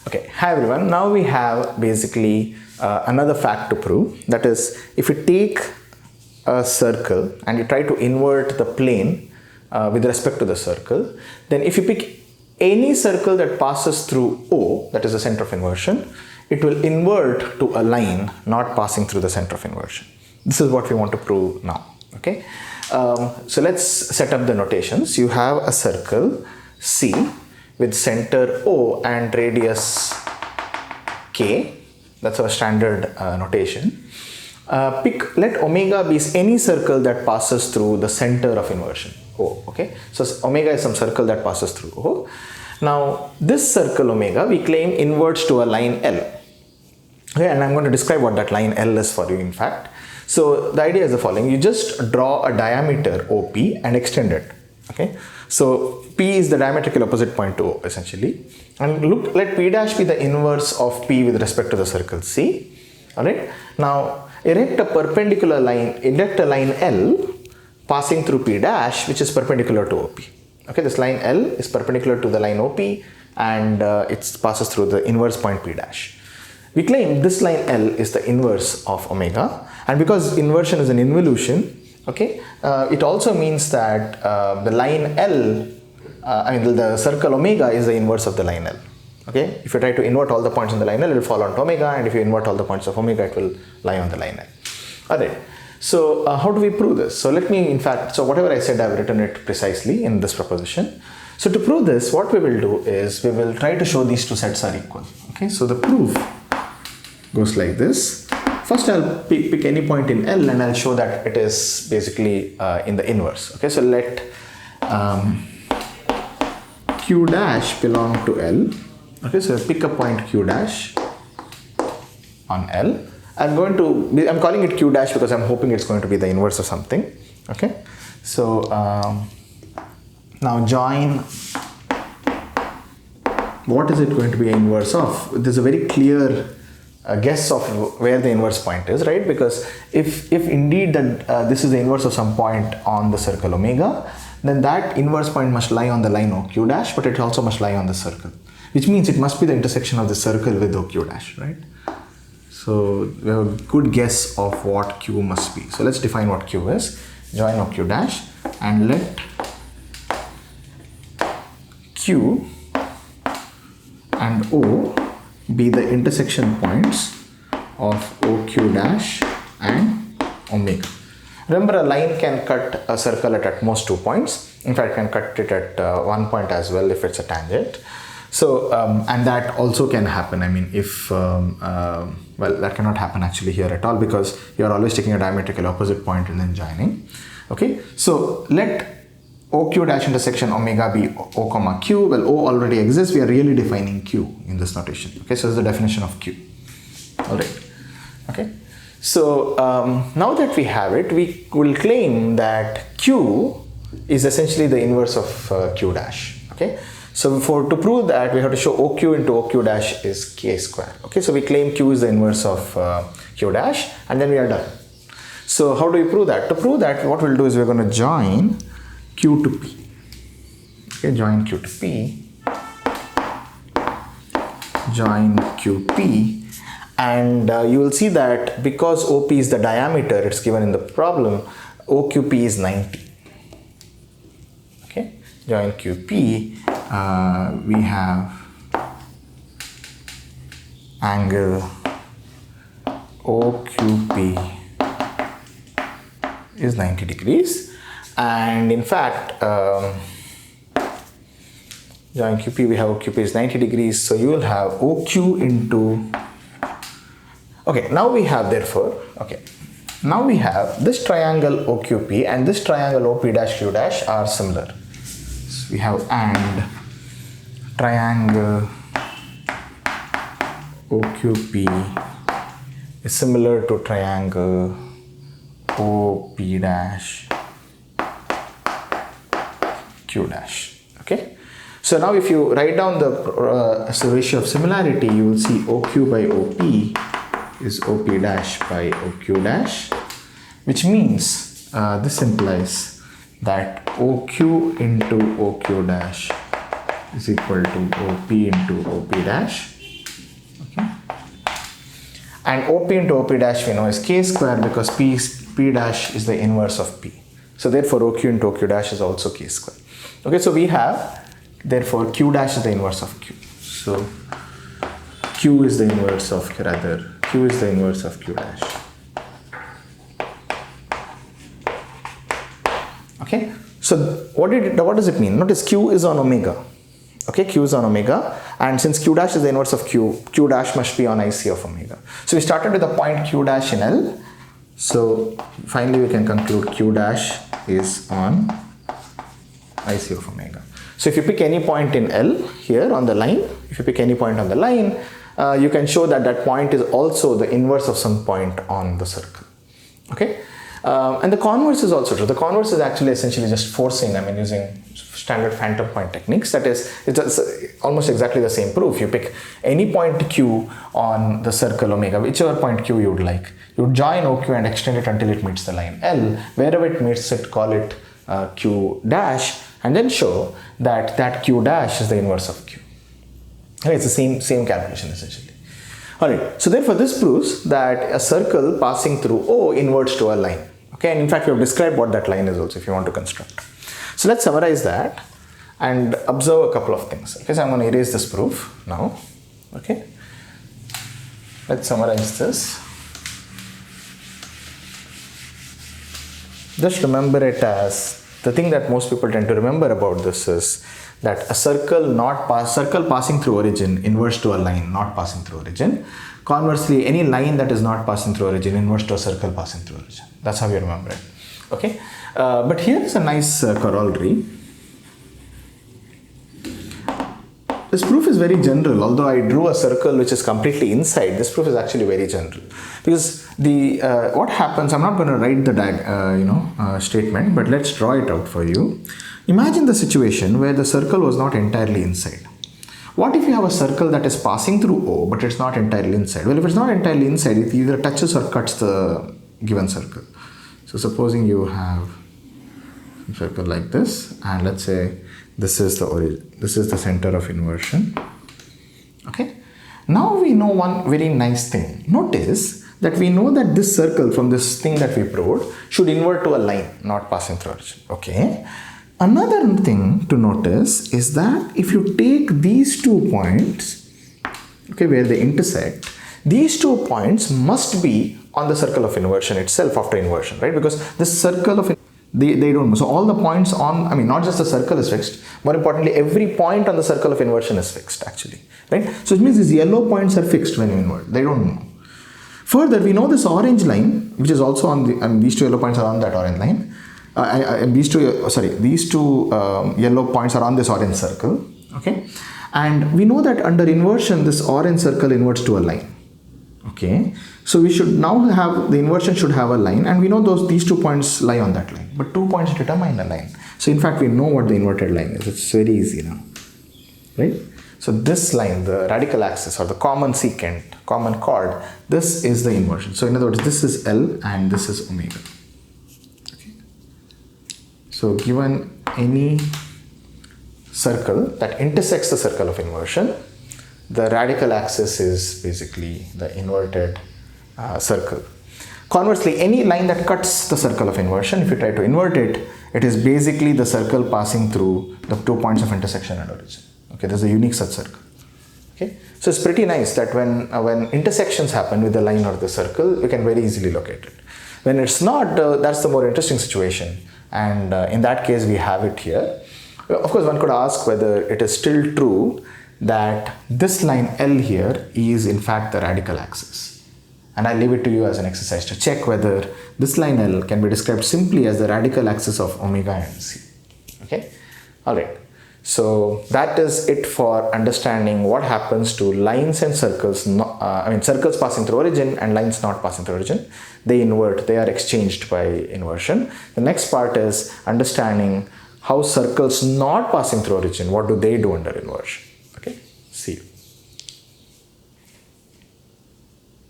Okay, hi everyone. Now we have basically another fact to prove. That is, if you take a circle and you try to invert the plane with respect to the circle, then if you pick any circle that passes through O, that is the center of inversion, it will invert to a line not passing through the center of inversion. This is what we want to prove now. Okay, so let's set up the notations. You have a circle C with center O and radius K. That's our standard notation. Let omega be any circle that passes through the center of inversion, O. Okay, so omega is some circle that passes through O. Now this circle omega we claim inverts to a line L. Okay, and I'm going to describe what that line L is for you in fact. So the idea is the following: you just draw a diameter OP and extend it. Okay, so P is the diametrically opposite point to O essentially, and let P dash be the inverse of P with respect to the circle C. Alright, now erect a perpendicular line, erect a line L passing through P dash which is perpendicular to OP. Okay, this line L is perpendicular to the line OP and it passes through the inverse point P dash. We claim this line L is the inverse of omega, and because inversion is an involution, okay, it also means that the line L, the circle omega is the inverse of the line L. Okay, if you try to invert all the points on the line L, it will fall onto omega, and if you invert all the points of omega, it will lie on the line L. Alright, so how do we prove this? So let me, in fact, so whatever I said, I've written it precisely in this proposition. So to prove this, what we will do is we will try to show these two sets are equal. Okay, so the proof goes like this. First, I'll pick any point in L and I'll show that it is basically in the inverse. Okay, so let Q dash belong to L. Okay, so pick a point Q dash on L. I'm calling it Q dash because I'm hoping it's going to be the inverse of something. Okay, so now join. What is it going to be inverse of? There's a very clear guess of where the inverse point is, right? Because if indeed that this is the inverse of some point on the circle omega, then that inverse point must lie on the line OQ dash, but it also must lie on the circle, which means it must be the intersection of the circle with OQ dash, right? So we have a good guess of what Q must be. So let's define what Q is. Join OQ dash and let Q and O be the intersection points of OQ dash and omega. Remember, a line can cut a circle at most 2 points. In fact, can cut it at 1 point as well if it's a tangent. So, and that also can happen. I mean, if, well, that cannot happen actually here at all because you're always taking a diametrically opposite point and then joining. Okay, so let OQ dash intersection omega be O comma Q. Well, O already exists. We are really defining Q in this notation. Okay, so this is the definition of Q. All right. Okay. So now that we have it, we will claim that Q is essentially the inverse of Q dash. Okay. So to prove that, we have to show OQ into OQ dash is K square. Okay. So we claim Q is the inverse of Q dash, and then we are done. So how do we prove that? To prove that, what we'll do is we're going to join Q to P. Okay, join Q to P. Join QP, and you will see that because OP is the diameter, it's given in the problem, OQP is 90. Okay, join QP. We have angle OQP is 90 degrees. And in fact, join QP, we have OQP is 90 degrees. So you will have OQ into, okay, now we have therefore, okay, now we have this triangle OQP and this triangle OP dash Q dash are similar. So we have and triangle OQP is similar to triangle OP dash Q dash. Okay, so now if you write down the ratio of similarity, you will see OQ by OP is OP dash by OQ dash, which means this implies that OQ into OQ dash is equal to OP into OP dash, And OP into OP dash we know is K square because P dash is the inverse of P. So therefore OQ into OQ dash is also K square. Okay, so we have, therefore Q dash is the inverse of Q. So Q is the inverse of Q, rather Q is the inverse of Q dash. Okay, so what does it mean? Notice Q is on omega. Okay, Q is on omega, and since Q dash is the inverse of Q, Q dash must be on IC of omega. So we started with a point Q dash in L. So finally we can conclude Q dash is on IC of omega. So if you pick any point in L here on the line, if you pick any point on the line, you can show that that point is also the inverse of some point on the circle. Okay, and the converse is also true. The converse is actually essentially just forcing, using standard phantom point techniques. That is, it's almost exactly the same proof. You pick any point Q on the circle omega, whichever point Q you would like. You would join OQ and extend it until it meets the line L. Wherever it meets it, call it Q dash, and then show that that Q dash is the inverse of Q. Okay, it's the same calculation essentially. Alright, so therefore this proves that a circle passing through O inverts to a line. Okay, and in fact we have described what that line is also if you want to construct. So let's summarize that and observe a couple of things. Okay, so I'm going to erase this proof now. Okay, let's summarize this. Just remember it as, the thing that most people tend to remember about this is that a circle passing through origin inverts to a line not passing through origin. Conversely, any line that is not passing through origin inverts to a circle passing through origin. That's how you remember it. Okay, but here is a nice corollary. This proof is very general. Although I drew a circle which is completely inside, this proof is actually very general, because the what happens, I'm not going to write the statement, but let's draw it out for you. Imagine the situation where the circle was not entirely inside. What if you have a circle that is passing through O but it's not entirely inside? Well, if it's not entirely inside, it either touches or cuts the given circle. So supposing you have a circle like this, and let's say this is the origin, this is the center of inversion. Okay, now we know one very nice thing. Notice that we know that this circle from this thing that we proved should invert to a line not passing through origin. Okay, another thing to notice is that if you take these 2 points, okay, where they intersect, these 2 points must be on the circle of inversion itself after inversion, right? Because this circle of they don't move. So all the points on, not just the circle is fixed, more importantly, every point on the circle of inversion is fixed actually, right? So it means these yellow points are fixed when you invert, they don't move. Further, we know this orange line, which is also on the, these two yellow points are on that orange line. These two yellow points are on this orange circle, okay? And we know that under inversion, this orange circle inverts to a line, okay? So we should now have, the inversion should have a line, and we know these 2 points lie on that line, but 2 points determine a line. So in fact, we know what the inverted line is. It's very easy now, right? So this line, the radical axis or the common secant, common chord, this is the inversion. So in other words, this is L and this is omega. Okay. So given any circle that intersects the circle of inversion, the radical axis is basically the inverted circle. Conversely, any line that cuts the circle of inversion, if you try to invert it, it is basically the circle passing through the 2 points of intersection and origin. Okay, there's a unique such circle. Okay, so it's pretty nice that when intersections happen with the line or the circle, we can very easily locate it. When it's not, that's the more interesting situation, and in that case we have it here. Of course, one could ask whether it is still true that this line L here is in fact the radical axis, and I'll leave it to you as an exercise to check whether this line L can be described simply as the radical axis of omega and C. Okay, all right. So that is it for understanding what happens to lines and circles, circles passing through origin and lines not passing through origin. They invert, they are exchanged by inversion. The next part is understanding how circles not passing through origin, what do they do under inversion. Okay, see you.